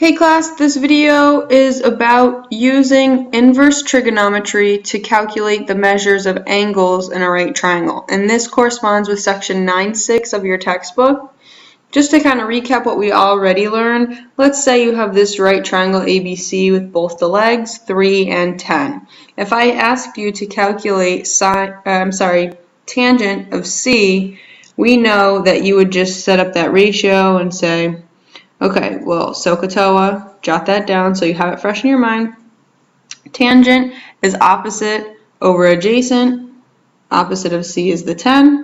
Hey class, this video is about using inverse trigonometry to calculate the measures of angles in a right triangle. And this corresponds with section 9.6 of your textbook. Just to kind of recap what we already learned, let's say you have this right triangle ABC with both the legs, 3 and 10. If I asked you to calculate tangent of C, we know that you would just set up that ratio and say, okay, well, SOHCAHTOA, jot that down so you have it fresh in your mind. Tangent is opposite over adjacent. Opposite of C is the 10.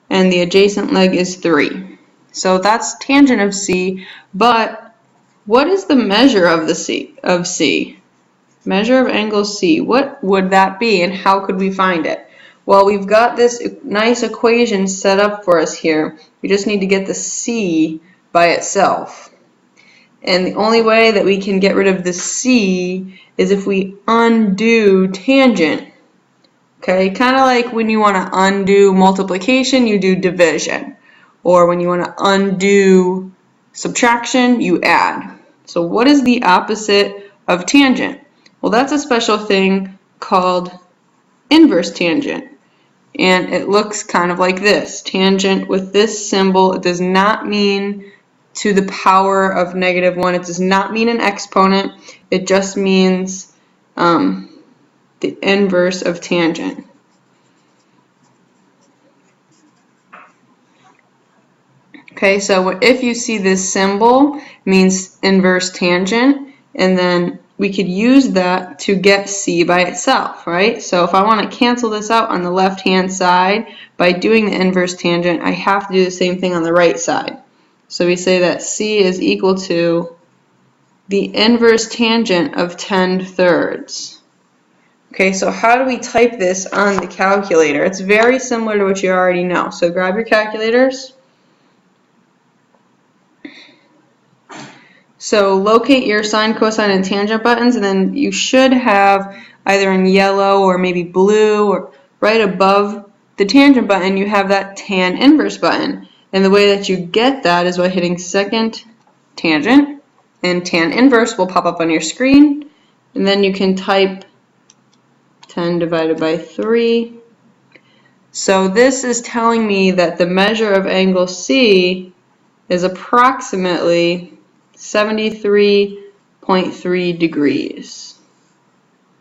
And the adjacent leg is 3. So that's tangent of C. But what is the measure of C? Measure of angle C. What would that be and how could we find it? Well, we've got this nice equation set up for us here. We just need to get the C by itself. And the only way that we can get rid of the C is if we undo tangent. Okay, kind of like when you want to undo multiplication, you do division. Or when you want to undo subtraction, you add. So what is the opposite of tangent? Well, that's a special thing called inverse tangent. And it looks kind of like this. Tangent with this symbol, it does not mean to the power of -1. It does not mean an exponent. It just means the inverse of tangent. Okay, so if you see this symbol, it means inverse tangent, and then we could use that to get C by itself, right? So if I want to cancel this out on the left-hand side by doing the inverse tangent, I have to do the same thing on the right side. So we say that C is equal to the inverse tangent of 10/3. Okay, so how do we type this on the calculator? It's very similar to what you already know. So grab your calculators. So locate your sine, cosine, and tangent buttons, and then you should have either in yellow or maybe blue or right above the tangent button, you have that tan inverse button. And the way that you get that is by hitting second tangent, and tan inverse will pop up on your screen, and then you can type 10 divided by 3. So this is telling me that the measure of angle C is approximately 73.3 degrees.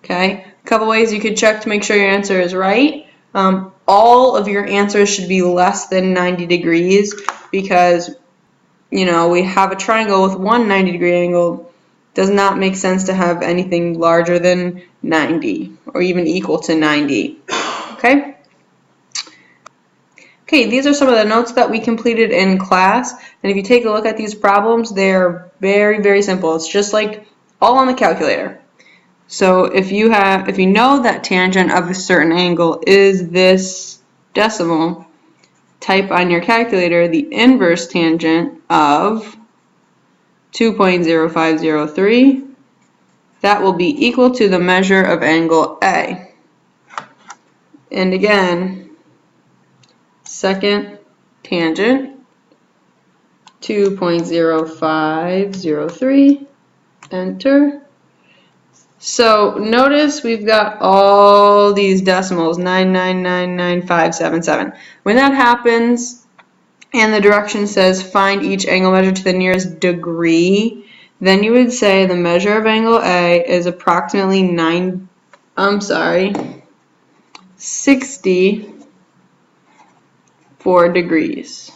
Okay, a couple ways you could check to make sure your answer is right. All of your answers should be less than 90 degrees because, you know, we have a triangle with one 90-degree angle. Does not make sense to have anything larger than 90 or even equal to 90. Okay? Okay, these are some of the notes that we completed in class, and if you take a look at these problems, they're very, very simple. It's just like all on the calculator. So if you know that tangent of a certain angle is this decimal, type on your calculator the inverse tangent of 2.0503. That will be equal to the measure of angle A. And again, second tangent, 2.0503, enter. So notice we've got all these decimals, 9999577. When that happens and the direction says find each angle measure to the nearest degree, then you would say the measure of angle A is approximately 64 degrees.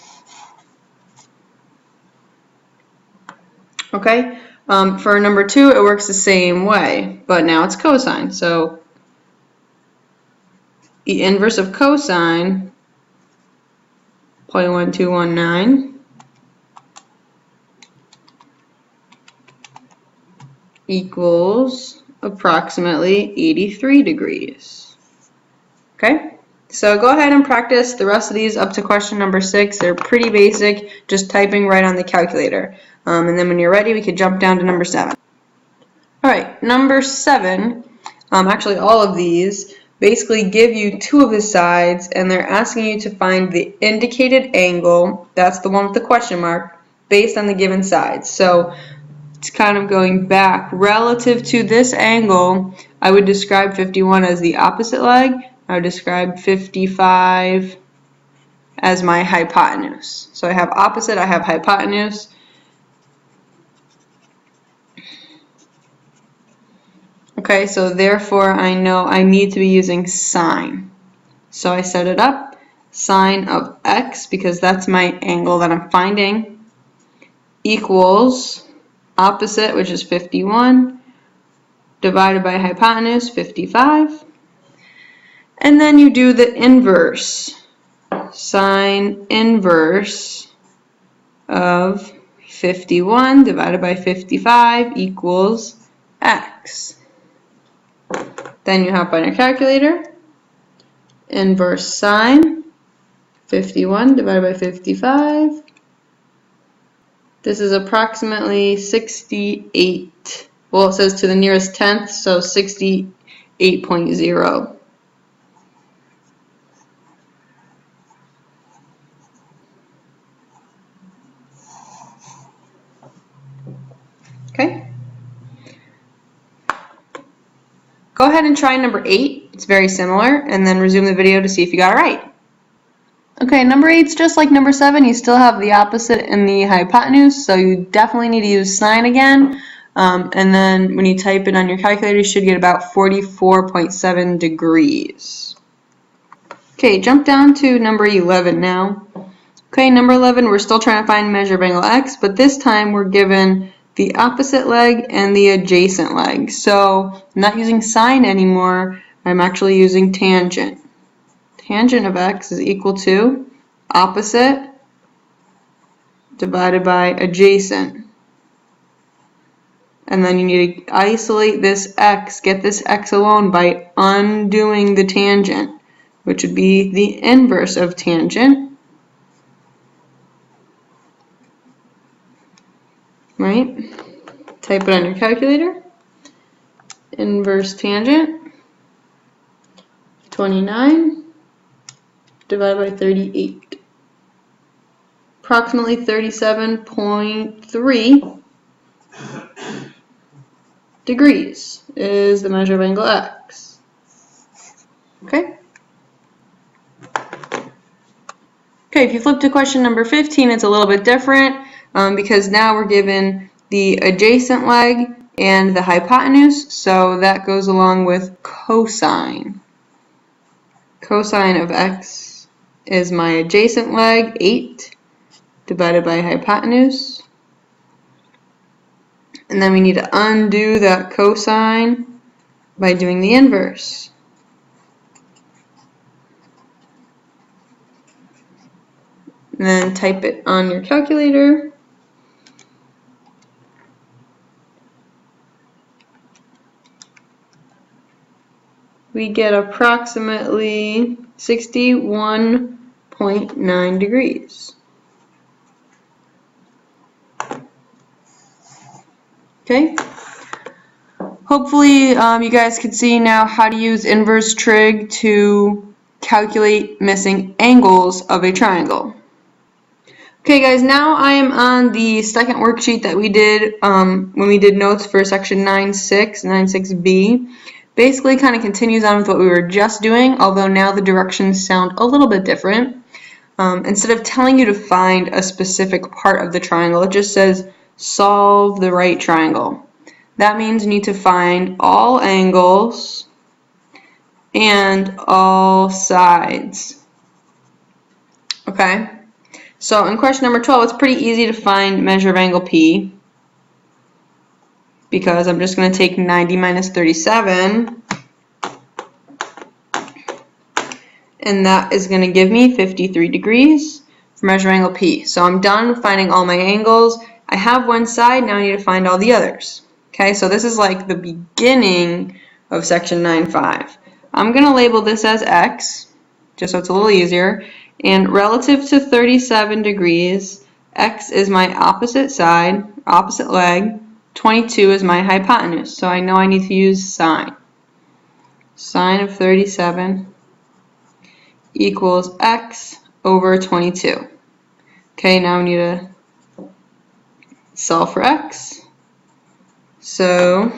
Okay? For number 2, it works the same way, but now it's cosine. So the inverse of cosine, 0.1219, equals approximately 83 degrees. Okay? So go ahead and practice the rest of these up to question number 6. They're pretty basic, just typing right on the calculator. And then when you're ready, we could jump down to number 7. Alright, number 7, actually all of these basically give you two of the sides, and they're asking you to find the indicated angle, that's the one with the question mark, based on the given sides. So it's kind of going back. Relative to this angle, I would describe 51 as the opposite leg. I would describe 55 as my hypotenuse. So I have opposite, I have hypotenuse. Okay, so therefore I know I need to be using sine. So I set it up, sine of x, because that's my angle that I'm finding, equals opposite, which is 51, divided by hypotenuse, 55. And then you do the inverse. Sine inverse of 51 divided by 55 equals x. Then you hop on your calculator. Inverse sine 51 divided by 55. This is approximately 68. Well, it says to the nearest tenth, so 68.0. Okay. Go ahead and try number 8. It's very similar, and then resume the video to see if you got it right. Okay, number 8's just like number 7. You still have the opposite in the hypotenuse, so you definitely need to use sine again. And then when you type it on your calculator, you should get about 44.7 degrees. Okay, jump down to number 11 now. Okay, number 11, we're still trying to find measure of angle x, but this time we're given the opposite leg and the adjacent leg. So I'm not using sine anymore, I'm actually using tangent. Tangent of x is equal to opposite divided by adjacent. And then you need to isolate this x, get this x alone by undoing the tangent, which would be the inverse of tangent. Right? Type it on your calculator. Inverse tangent, 29 divided by 38. Approximately 37.3 degrees is the measure of angle x. Okay? Okay, if you flip to question number 15, it's a little bit different because now we're given the adjacent leg and the hypotenuse, so that goes along with cosine. Cosine of x is my adjacent leg, 8, divided by hypotenuse. And then we need to undo that cosine by doing the inverse. And then type it on your calculator. We get approximately 61.9 degrees. Okay. Hopefully you guys can see now how to use inverse trig to calculate missing angles of a triangle. Okay guys, now I am on the second worksheet that we did when we did notes for section 9.6, 9.6b. Basically kind of continues on with what we were just doing, although now the directions sound a little bit different. Instead of telling you to find a specific part of the triangle, it just says solve the right triangle. That means you need to find all angles and all sides. Okay? So in question number 12, it's pretty easy to find measure of angle P, because I'm just going to take 90 minus 37, and that is going to give me 53 degrees for measure of angle P. So I'm done finding all my angles. I have one side, now I need to find all the others. Okay, so this is like the beginning of section 9.5. I'm going to label this as X, just so it's a little easier, and relative to 37 degrees, X is my opposite side, opposite leg, 22 is my hypotenuse, so I know I need to use sine. Sine of 37 equals x over 22. Okay, now we need to solve for x. So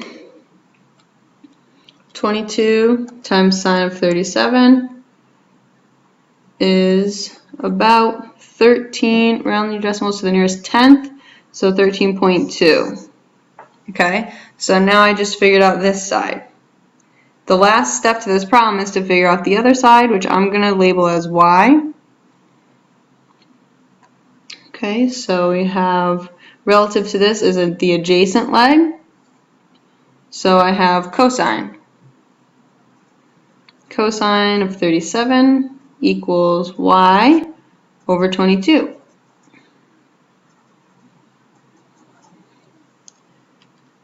22 times sine of 37 is about 13, round your decimals to the nearest tenth, so 13.2. Okay, so now I just figured out this side. The last step to this problem is to figure out the other side, which I'm going to label as y. Okay, so we have, relative to this is the adjacent leg. So I have cosine. Cosine of 37 equals y over 22.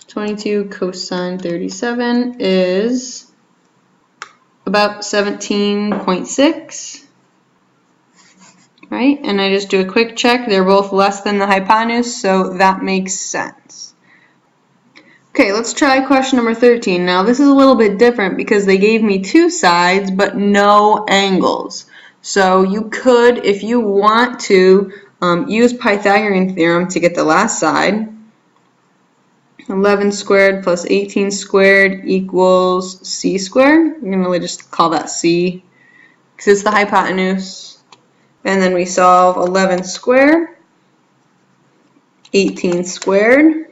Cosine 37 is about 17.6, right? And I just do a quick check. They're both less than the hypotenuse, so that makes sense. Okay, let's try question number 13. Now this is a little bit different because they gave me two sides but no angles. So you could, if you want to, use Pythagorean theorem to get the last side. 11 squared plus 18 squared equals c squared. I'm going to just call that c because it's the hypotenuse. And then we solve 11 squared, 18 squared.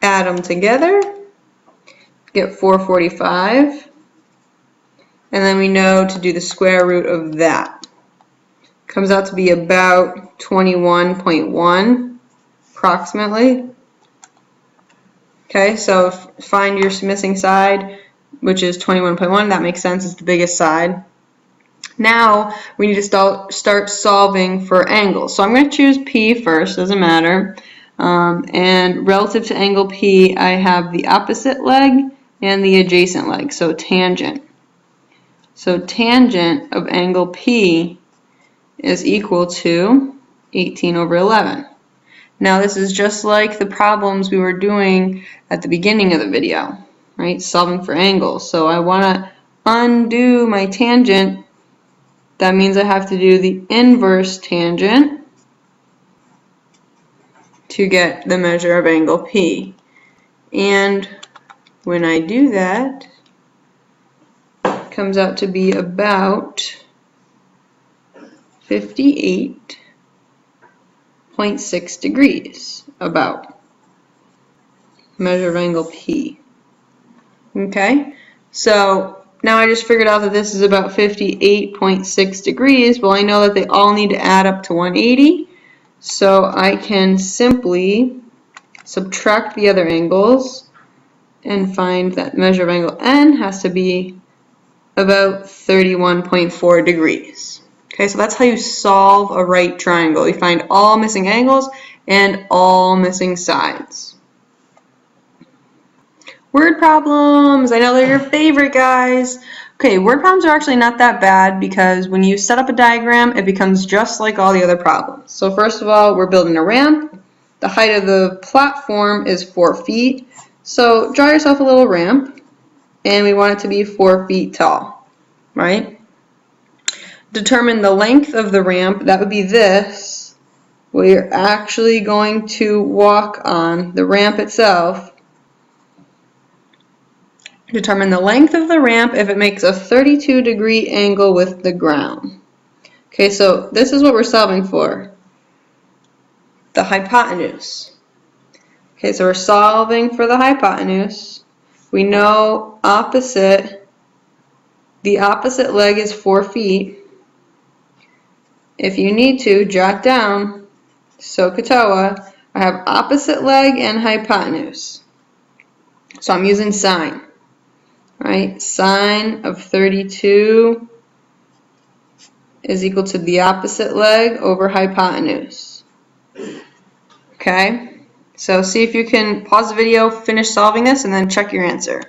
Add them together, get 445. And then we know to do the square root of that. Comes out to be about 21.1. Approximately. Okay, so find your missing side, which is 21.1. That makes sense. It's the biggest side. Now we need to start solving for angles. So I'm going to choose P first. Doesn't matter. And relative to angle P, I have the opposite leg and the adjacent leg. So tangent. So tangent of angle P is equal to 18 over 11. Now this is just like the problems we were doing at the beginning of the video, right? Solving for angles. So I want to undo my tangent. That means I have to do the inverse tangent to get the measure of angle P. And when I do that, it comes out to be about 58.6 degrees, about. Measure of angle P. Okay, so now I just figured out that this is about 58.6 degrees. Well, I know that they all need to add up to 180, so I can simply subtract the other angles and find that measure of angle N has to be about 31.4 degrees. Okay, so that's how you solve a right triangle. You find all missing angles and all missing sides. Word problems. I know they're your favorite, guys. Okay, word problems are actually not that bad because when you set up a diagram, it becomes just like all the other problems. So first of all, we're building a ramp. The height of the platform is 4 feet. So draw yourself a little ramp, and we want it to be 4 feet tall, right? Determine the length of the ramp. That would be this, where you're actually going to walk on the ramp itself. Determine the length of the ramp if it makes a 32-degree angle with the ground. Okay, so this is what we're solving for. The hypotenuse. Okay, so we're solving for the hypotenuse. We know the opposite leg is 4 feet. If you need to, jot down SOHCAHTOA. I have opposite leg and hypotenuse. So I'm using sine. Right? Sine of 32 is equal to the opposite leg over hypotenuse. Okay? So see if you can pause the video, finish solving this, and then check your answer.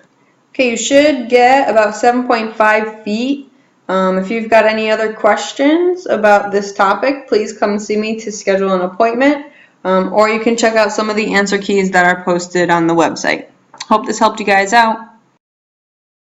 Okay, you should get about 7.5 feet. If you've got any other questions about this topic, please come see me to schedule an appointment, or you can check out some of the answer keys that are posted on the website. Hope this helped you guys out.